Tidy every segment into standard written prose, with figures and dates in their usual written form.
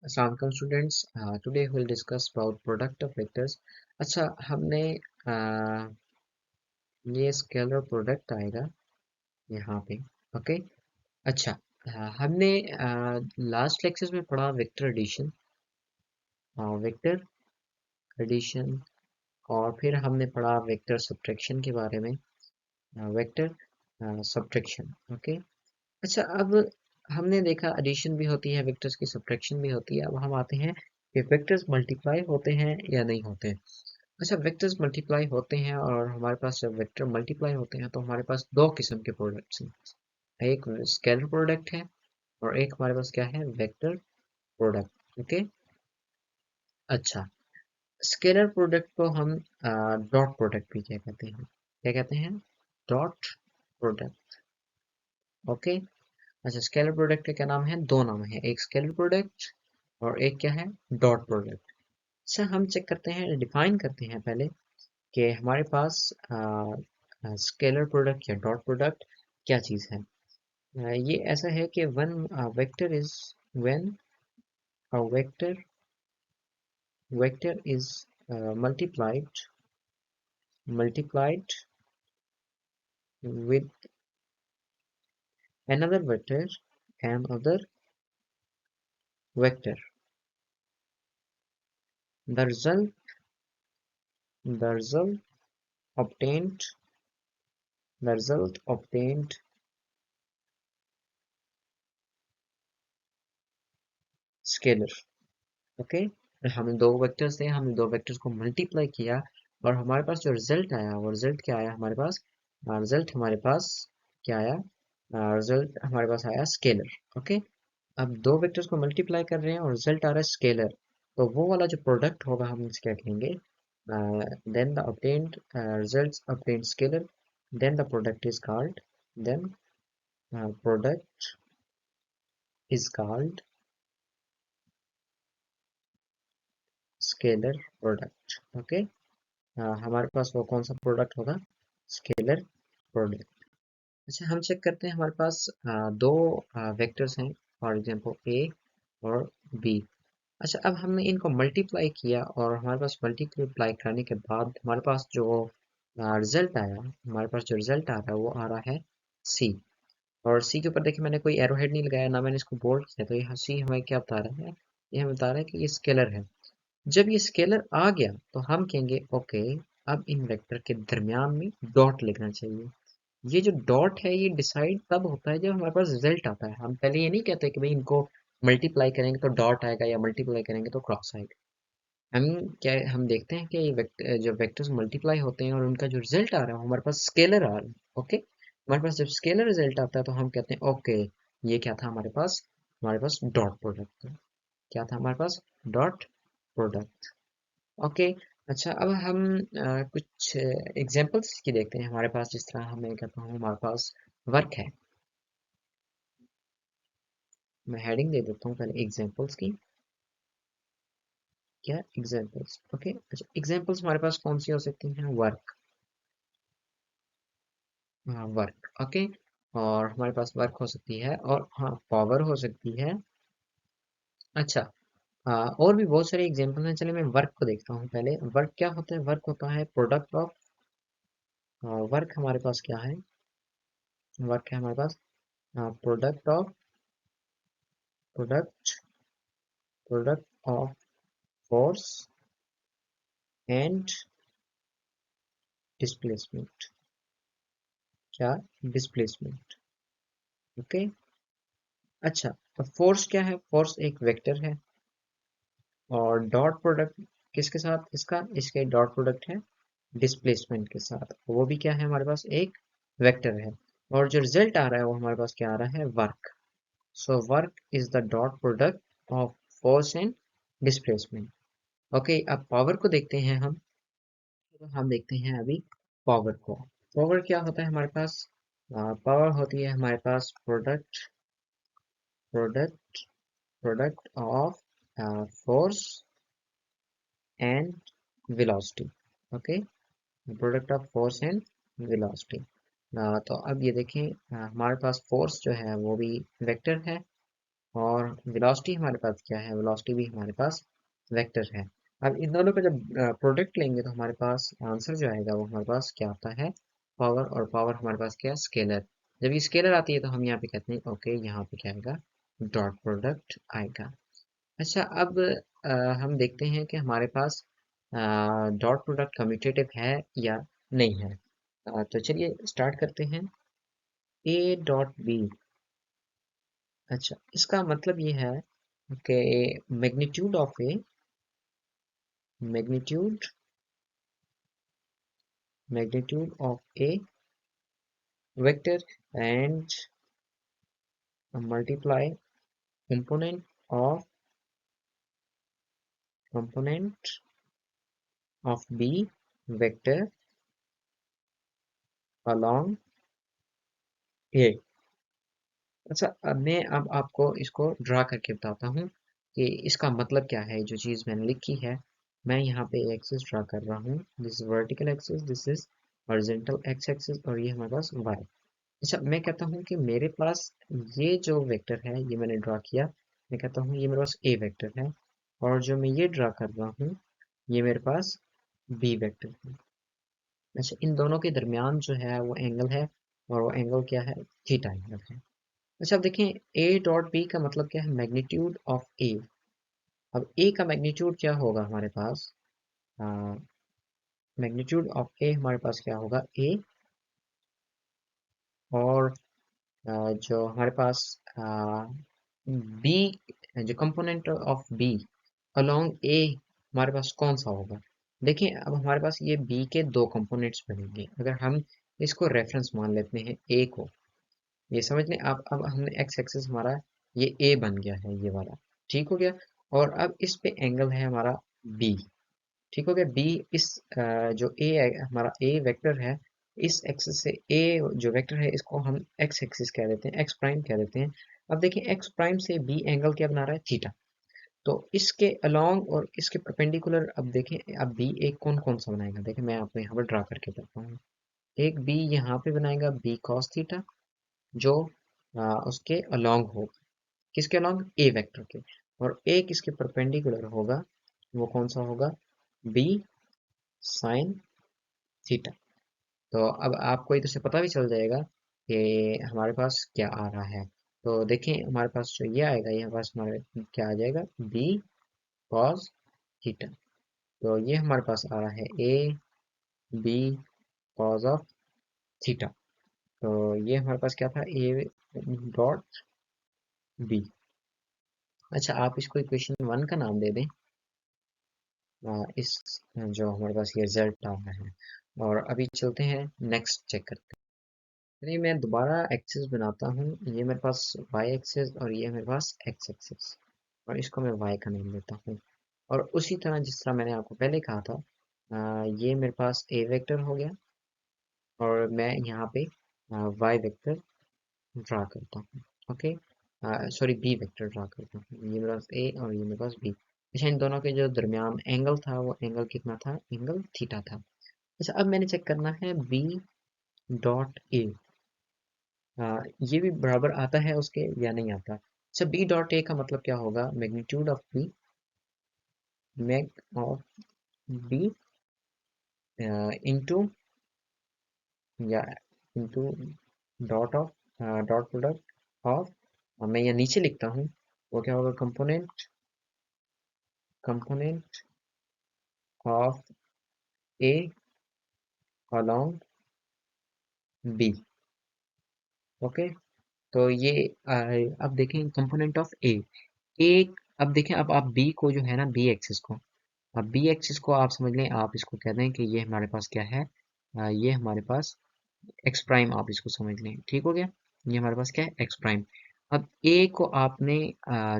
Assalamualaikum students. Today we'll discuss about product of vectors. अच्छा हमने ये स्केलर प्रोडक्ट आएगा यहाँ पे. ओके. अच्छा, हमने लास्ट लेक्चर्स में पढ़ा वेक्टर एडिशन और फिर हमने पढ़ा वेक्टर सब्ट्रैक्शन के बारे में. Vector subtraction. ओके. अच्छा, अब हमने देखा एडिशन भी होती है वेक्टर्स की, सब्ट्रैक्शन भी होती है. अब हम आते हैं कि वेक्टर्स मल्टीप्लाई होते हैं या नहीं होते हैं. अच्छा, वेक्टर्स मल्टीप्लाई होते हैं और हमारे पास जब वेक्टर मल्टीप्लाई होते हैं तो हमारे पास दो किस्म के प्रोडक्ट्स हैं. एक स्केलर प्रोडक्ट है और एक हमारे पास क्या है, वेक्टर प्रोडक्ट. ओके. अच्छा, स्केलर प्रोडक्ट को हम डॉट प्रोडक्ट भी क्या कहते हैं, डॉट प्रोडक्ट. ओके. अच्छा, स्केलर प्रोडक्ट का क्या नाम है, दो नाम है, एक स्केलर प्रोडक्ट और एक क्या है, डॉट प्रोडक्ट. अच्छा, हम चेक करते हैं, डिफाइन करते हैं पहले कि हमारे पास स्केलर प्रोडक्ट या डॉट प्रोडक्ट क्या चीज़ है. ये ऐसा है कि one vector is when a vector is multiplied with another vector. The result obtained scalar. Okay. हमने दो वेक्टर्स थे, हमने दो वेक्टर्स को मल्टीप्लाई किया और हमारे पास जो रिजल्ट आया वो रिजल्ट क्या आया हमारे पास, क्या आया, रिजल्ट हमारे पास आया स्केलर. ओके. अब दो वेक्टर्स को मल्टीप्लाई कर रहे हैं और रिजल्ट आ रहा है स्केलर, तो वो वाला जो प्रोडक्ट होगा हम इसे क्या कहेंगे, then the obtained results obtained scalar, then the product is called, then product is called scalar product. Okay. हमारे पास वो कौन सा प्रोडक्ट होगा, स्केलर प्रोडक्ट. अच्छा, हम चेक करते हैं, हमारे पास दो वेक्टर्स हैं, फॉर एग्जांपल ए और बी. अच्छा, अब हमने इनको मल्टीप्लाई किया और हमारे पास मल्टीप्लाई करने के बाद हमारे पास जो रिजल्ट आया, हमारे पास जो रिजल्ट आ रहा है वो आ रहा है सी. और सी के ऊपर देखिए मैंने कोई एरो हेड नहीं लगाया, ना मैंने इसको बोल्ड किया, तो ये सी हमें क्या बता रहा है, ये हमें बता रहा है कि ये स्केलर है. जब ये स्केलर आ गया तो हम कहेंगे ओके, अब इन वेक्टर के दरमियान में डॉट लिखना चाहिए. ये जो डॉट है ये डिसाइड तब होता है जब हमारे पास रिजल्ट आता है. हम पहले ये नहीं कहते कि भाई इनको मल्टीप्लाई करेंगे तो डॉट आएगा या मल्टीप्लाई करेंगे तो क्रॉस आएगा. हम क्या, हम देखते हैं कि ये जो वेक्टर्स मल्टीप्लाई होते हैं और उनका जो रिजल्ट आ रहा है हमारे पास स्केलर आ रहा है. ओके. हमारे पास जब स्केलर रिजल्ट आता है तो हम कहते हैं ओके, ये क्या था हमारे पास डॉट प्रोडक्ट था. क्या था हमारे पास, डॉट प्रोडक्ट. ओके. अच्छा, अब हम कुछ एग्जांपल्स की देखते हैं. हमारे पास जिस तरह हमें कहता हूँ, हमारे पास वर्क है, मैं हेडिंग दे देता हूँ पहले एग्जांपल्स की. क्या एग्जांपल्स. ओके. अच्छा, एग्जांपल्स हमारे पास कौन सी हो सकती हैं, वर्क. हाँ, वर्क. ओके. और हमारे पास वर्क हो सकती है और हाँ पावर हो सकती है. अच्छा, और भी बहुत सारे एग्जांपल हैं. चलिए मैं वर्क को देखता हूँ पहले. वर्क क्या होता है, वर्क होता है प्रोडक्ट ऑफ, वर्क हमारे पास क्या है, वर्क है हमारे पास product of product product of force and displacement. क्या, डिस्प्लेसमेंट. ओके. अच्छा, तो फोर्स क्या है, फोर्स एक वेक्टर है और डॉट प्रोडक्ट किसके साथ, इसके डॉट प्रोडक्ट है डिस्प्लेसमेंट के साथ, वो भी क्या है हमारे पास, एक वेक्टर है. और जो रिजल्ट आ रहा है वो हमारे पास क्या आ रहा है, work. So work is the dot product of force and displacement. Okay. अब पावर को देखते हैं हम. तो हम देखते हैं अभी पावर को. पावर क्या होता है हमारे पास, पावर होती है हमारे पास product product of force and velocity. Okay. Product of force and velocity. तो अब ये देखें, हमारे पास फोर्स जो है वो भी वेक्टर है और वेलोसिटी हमारे पास क्या है, वेलोसिटी भी हमारे पास वेक्टर है। अब इन दोनों का जब प्रोडक्ट लेंगे तो हमारे पास आंसर जो आएगा वो हमारे पास क्या आता है, पावर, और पावर हमारे पास क्या है, स्केलर। जब ये स्केलर आती है तो हम यहाँ पे कहते हैं ओके, यहाँ पे क्या आएगा, डॉट प्रोडक्ट आएगा। अच्छा, अब हम देखते हैं कि हमारे पास डॉट प्रोडक्ट कम्यूटेटिव है या नहीं है। तो चलिए स्टार्ट करते हैं। ए डॉट बी, अच्छा इसका मतलब ये है कि magnitude of A, magnitude magnitude of A vector and multiply component of component of b vector along a। अच्छा, अब मैं अब आपको इसको ड्रा करके बताता हूँ कि इसका मतलब क्या है। जो चीज़ मैंने लिखी है, मैं यहाँ पे एक्सिस ड्रा कर रहा हूँ। This is vertical axis, this is horizontal x axis, और ये हमारे पास वाई। अच्छा, मैं कहता हूँ कि मेरे पास ये जो वेक्टर है, ये मैंने ड्रा किया, मैं कहता हूँ ये मेरे पास ए वेक्टर है, और जो मैं ये ड्रा कर रहा हूँ ये मेरे पास बी वेक्टर है। अच्छा, इन दोनों के दरमियान जो है वो एंगल है, और वो एंगल क्या है, थीटा एंगल है। अच्छा, अब देखें, ए डॉट बी का मतलब क्या है, मैग्नीट्यूड ऑफ ए। अब ए का मैग्नीट्यूड क्या होगा हमारे पास, मैग्नीट्यूड ऑफ ए हमारे पास क्या होगा, ए, और जो हमारे पास बी, जो कंपोनेंट ऑफ बी अलोंग ए हमारे पास कौन सा होगा। देखिए, अब हमारे पास ये बी के दो कंपोनेंट्स बनेंगे। अगर हम इसको रेफरेंस मान लेते हैं ए को, ये समझ लें आप, अब हमने एक्स एक्सिस हमारा ये ए बन गया है, ये वाला ठीक हो गया। और अब इस पे एंगल है हमारा बी, ठीक हो गया। बी इस जो ए हमारा ए वेक्टर है, इस एक्सिस से ए जो वेक्टर है इसको हम एक्स एक्सिस कह देते हैं, एक्स प्राइम कह देते हैं। अब देखिए, एक्स प्राइम से बी एंगल क्या बना रहा है, थीटा। तो इसके अलोंग और इसके परपेंडिकुलर, अब देखें, अब बी एक कौन कौन सा बनाएगा, देखिए मैं आपको यहाँ पर ड्रा करके बताता हूँ। एक बी यहाँ पे बनाएगा बी कॉस थीटा, जो उसके अलोंग होगा, किसके अलोंग, ए वेक्टर के। और एक इसके परपेंडिकुलर होगा, वो कौन सा होगा, बी साइन थीटा। तो अब आपको इधर से पता भी चल जाएगा कि हमारे पास क्या आ रहा है। तो देखें, हमारे पास जो ये आएगा, ये हमारे पास हमारे क्या आ जाएगा, बी कॉस थीटा। तो ये हमारे पास आ रहा है a b cos of theta. तो ये हमारे पास क्या था, ए डॉट बी। अच्छा, आप इसको इक्वेशन वन का नाम दे दें, इस जो हमारे पास ये रिजल्ट आ रहा है। और अभी चलते हैं नेक्स्ट चेक करते हैं। नहीं, मैं दोबारा एक्सिस बनाता हूँ। ये मेरे पास वाई एक्सिस और ये मेरे पास एक्स एक्सिस, और इसको मैं वाई का नाम देता हूँ। और उसी तरह जिस तरह मैंने आपको पहले कहा था, ये मेरे पास ए वेक्टर हो गया, और मैं यहाँ पे वाई वेक्टर ड्रा करता हूँ। Okay, sorry, b vector draw करता हूँ। ये मेरे पास ए और ये मेरे पास बी। अच्छा, इन दोनों के जो दरमियान एंगल था वो एंगल कितना था, एंगल थीटा था। अच्छा, अब मैंने चेक करना है बी डॉट ए, ये भी बराबर आता है उसके या नहीं आता। अच्छा, बी डॉट ए का मतलब क्या होगा, magnitude of B, mag of B into, या into dot of, dot product of, मैं ये नीचे लिखता हूँ, वो क्या होगा, component, component of A along B. Okay, तो ये अब देखें, कंपोनेंट ऑफ ए, एक, अब देखें, अब आप बी को जो है ना, बी एक्सिस को, अब बी एक्सिस को आप समझ लें, आप इसको कह दें कि ये हमारे पास क्या है, ये हमारे पास एक्स प्राइम, आप इसको समझ लें, ठीक हो गया। ये हमारे पास क्या है, एक्स प्राइम। अब ए को आपने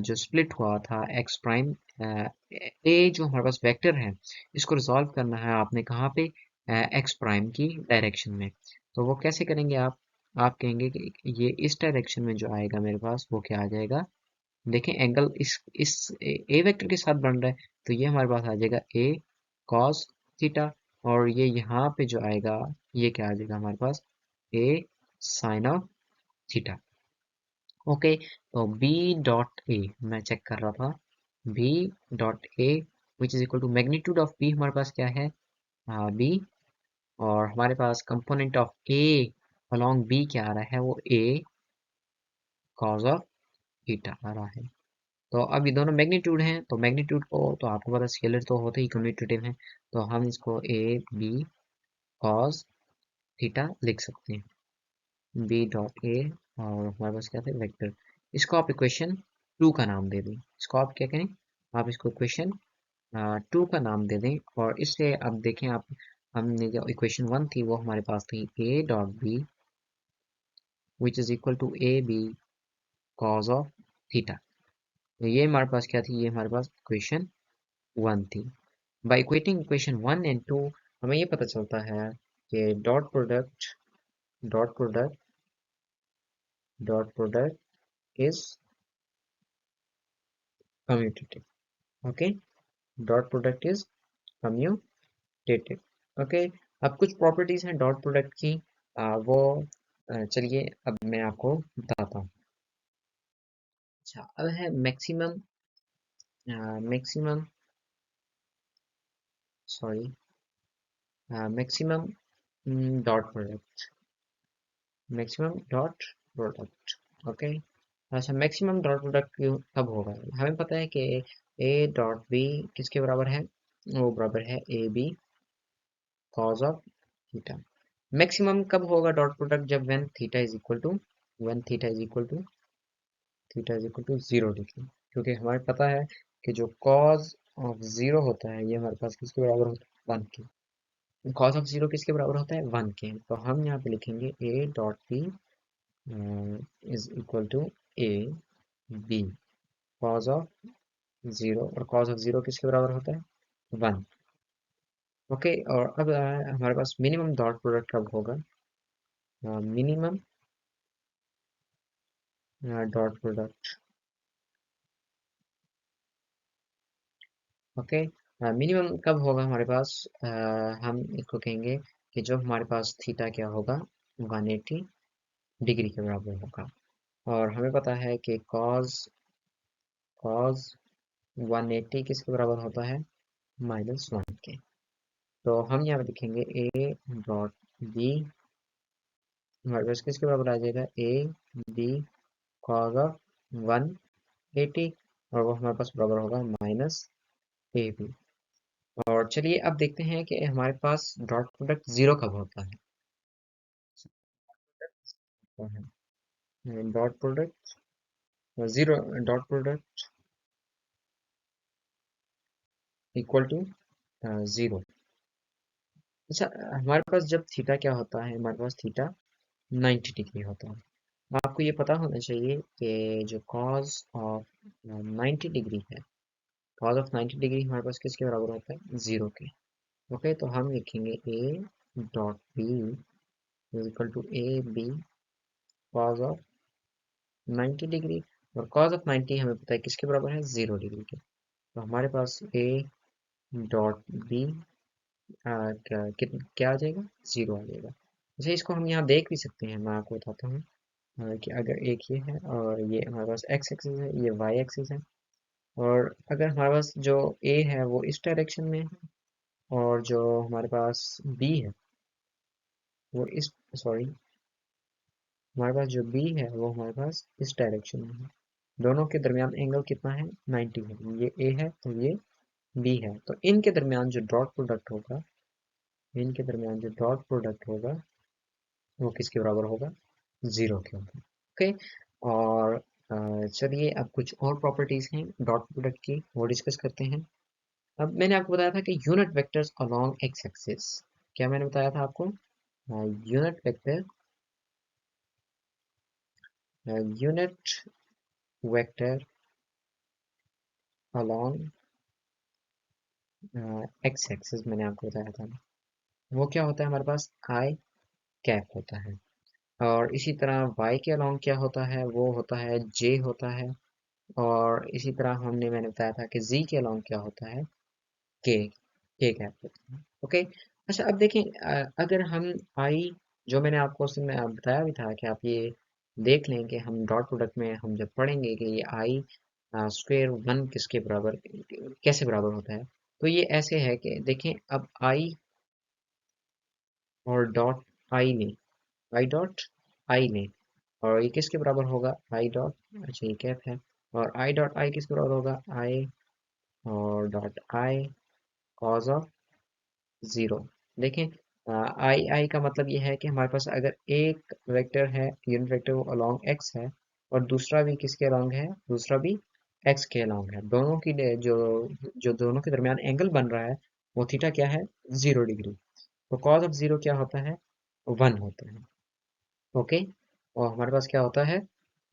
जो स्प्लिट हुआ था एक्स प्राइम, ए जो हमारे पास वेक्टर है, इसको रिजॉल्व करना है आपने कहाँ पे, एक्स प्राइम की डायरेक्शन में। तो वो कैसे करेंगे आप कहेंगे कि ये इस डायरेक्शन में जो आएगा मेरे पास, वो क्या आ जाएगा, देखें एंगल इस ए वेक्टर के साथ बन रहा है, तो ये हमारे पास आ जाएगा ए कॉस थीटा, और ये यहाँ पे जो आएगा, ये क्या आ जाएगा हमारे पास, A sine of theta. Okay, तो बी डॉट ए मैं चेक कर रहा था, B dot A which is equal to magnitude of B हमारे पास क्या है, बी, और हमारे पास component of A along B क्या आ रहा है, वो ए कॉज ऑफ थीटा आ रहा है। तो अब ये दोनों मैग्नीट्यूड हैं, तो मैग्नीट्यूड को तो आपको पता स्केलर तो होते ही कम्यूटेटिव हैं, तो हम इसको ए बी कॉस थीटा लिख सकते हैं, बी डॉट ए, और हमारे पास क्या था वेक्टर, इसको आप इक्वेशन टू का नाम दे दें, इसको आप क्या करें, आप इसको इक्वेशन टू का नाम दे दें, और इससे अब देखें आप, हमने जो इक्वेशन वन थी वो हमारे पास थी a dot b which is equal to a b cos of theta, तो ये हमारे पास क्या थी, ये हमारे पास इक्वेशन वन थी। By equating equation one and two हमें ये पता चलता है कि dot product dot product is commutative. Okay, dot product is commutative. Okay, अब कुछ प्रॉपर्टीज हैं डॉट प्रोडक्ट की, वो चलिए अब मैं आपको बताता हूँ। अच्छा, अब है maximum, maximum, sorry, maximum dot product, maximum dot product. Okay, अच्छा, मैक्सिमम डॉट प्रोडक्ट कब होगा, हमें पता है कि ए डॉट बी किसके बराबर है, वो बराबर है a b cos of theta. Maximum कब होगा डॉट प्रोडक्ट, जब when theta is equal to, when theta is equal to 0 degree, क्योंकि हमें पता है कि जो कॉज ऑफ जीरो होता है ये हमारे पास किसके बराबर होता है, वन के। कॉज ऑफ जीरो किसके बराबर होता है, वन के, तो हम यहाँ पे लिखेंगे a dot b is equal to a b cos of zero, और कॉज ऑफ जीरो किसके बराबर होता है, वन। ओके, और अब हमारे पास मिनिमम डॉट प्रोडक्ट कब होगा, minimum dot product. Okay, minimum कब होगा हमारे पास, हम इसको कहेंगे कि जब हमारे पास थीटा क्या होगा, 180 डिग्री के बराबर होगा, और हमें पता है कि कॉज 180 किसके बराबर होता है, -1 के। तो हम यहाँ पे लिखेंगे ए डॉट बी हमारे पास किसके बराबर आ जाएगा, ए बी कॉज ऑफ 180, और वो हमारे पास बराबर होगा ए बी। और चलिए अब देखते हैं कि हमारे पास डॉट प्रोडक्ट जीरो कब होता है, dot product zero, dot product equal to zero. अच्छा, हमारे पास जब थीटा क्या होता है, हमारे पास थीटा 90 डिग्री होता है। आपको ये पता होना चाहिए कि जो कॉज ऑफ 90 डिग्री है, कॉज ऑफ 90 डिग्री हमारे पास किसके बराबर होता है, जीरो के। ओके, तो हम लिखेंगे a dot b is equal to a b cos of 90 degree, और कॉज ऑफ 90 हमें पता है किसके बराबर है, जीरो डिग्री के। तो हमारे पास ए डॉट बी क्या आ जाएगा, जीरो आ जाएगा। अच्छा, इसको हम यहाँ देख भी सकते हैं, मैं आपको बताता हूँ, कि अगर एक ये है और ये हमारे पास एक्स एक्सिस है, ये वाई एक्सिस है, और अगर हमारे पास जो ए है वो इस डायरेक्शन में है, और जो हमारे पास बी है वो इस, सॉरी, हमारे पास जो बी है वो हमारे पास इस डायरेक्शन में है, दोनों के दरमियान एंगल कितना है, 90 है, ये ए है तो ये बी है, तो इनके दरमियान जो डॉट प्रोडक्ट होगा, इनके दरमियान जो डॉट प्रोडक्ट होगा वो किसके बराबर होगा, जीरो के होगा। ओके, और चलिए अब कुछ और प्रॉपर्टीज हैं डॉट प्रोडक्ट की, वो डिस्कस करते हैं। अब मैंने आपको बताया था कि unit vectors along x axis, क्या मैंने बताया था आपको, unit vector, unit vector along x axis मैंने आपको बताया था, वो क्या होता है, हमारे पास आई कैप होता है, और इसी तरह वाई के अलोंग क्या होता है, वो होता है जे होता है, और इसी तरह मैंने बताया था कि जी के अलोंग क्या होता है, के कैप होता है। ओके, अच्छा अब देखें, अगर हम आई, जो मैंने आपको उसमें बताया भी था कि आप ये देख लें कि हम डॉट प्रोडक्ट में हम जब पढ़ेंगे कि ये आई स्क्वेयर वन किसके बराबर कैसे बराबर होता है। तो ये ऐसे है कि देखें, अब आई और डॉट आई लें, आई डॉट आई लें, और ये किसके बराबर होगा, आई डॉट, अच्छा ये कैप है, और आई डॉट आई किसके बराबर होगा, आई और dot I cause of zero. देखें, आई आई का मतलब ये है कि हमारे पास अगर एक वेक्टर है, यूनिट वेक्टर वो अलोंग एक्स है, और दूसरा भी किसके अलोंग है, दूसरा भी एक्स के अलोंग है, दोनों की जो जो दोनों के दरमियान एंगल बन रहा है वो थीटा क्या है, 0 डिग्री। तो कॉज ऑफ ज़ीरो क्या होता है, 1 होता है। ओके, और हमारे पास क्या होता है,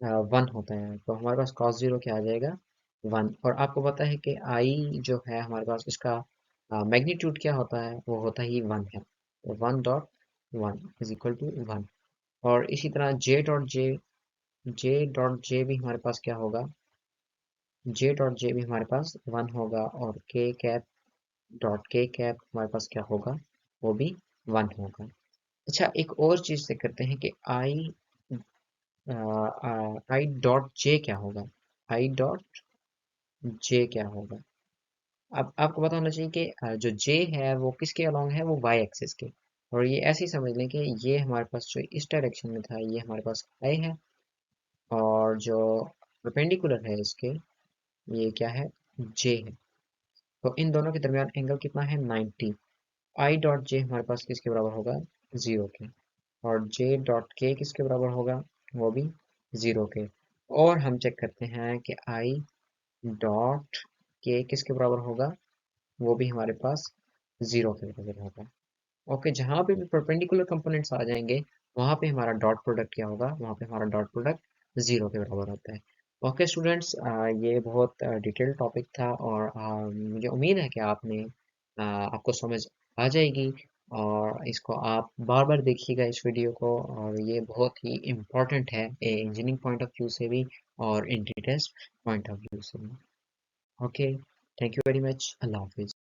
1 होता है, तो हमारे पास कॉस ज़ीरो क्या आ जाएगा, 1। और आपको पता है कि आई जो है हमारे पास इसका मैग्नीट्यूड क्या होता है, वो होता ही 1 है, तो 1 डॉट 1 इज इक्वल टू 1। और इसी तरह जे डॉट जे भी हमारे पास क्या होगा, जे डॉट जे भी हमारे पास 1 होगा, और के कैप डॉट के कैप हमारे पास क्या होगा, वो भी 1 होगा। अच्छा, एक और चीज़ से करते हैं कि आई डॉट जे क्या होगा, आई डॉट जे क्या होगा। अब आपको पता होना चाहिए कि जो जे है वो किसके अलोंग है, वो वाई एक्सिस के। और ये ऐसे ही समझ लें कि ये हमारे पास जो इस डायरेक्शन में था ये हमारे पास आई है, और जो परपेंडिकुलर है इसके, ये क्या है, जे है। तो इन दोनों के दरमियान एंगल कितना है, 90। आई डॉट जे हमारे पास किसके बराबर होगा, 0 के, और जे डॉट के किसके बराबर होगा, वो भी 0 के। और हम चेक करते हैं कि आई डॉट के किसके बराबर होगा, वो भी हमारे पास 0 के बराबर होगा। ओके, जहाँ पे भी परपेंडिकुलर कंपोनेंट्स आ जाएंगे वहाँ पे हमारा डॉट प्रोडक्ट क्या होगा, वहाँ पे हमारा डॉट प्रोडक्ट 0 के बराबर होता है। ओके स्टूडेंट्स, ये बहुत डिटेल्ड टॉपिक था, और मुझे उम्मीद है कि आपको समझ आ जाएगी, और इसको आप बार बार देखिएगा इस वीडियो को, और ये बहुत ही इम्पोर्टेंट है इंजीनियरिंग पॉइंट ऑफ व्यू से भी और entry test point of view से भी। Okay, thank you very much, अल्लाह हाफिज़।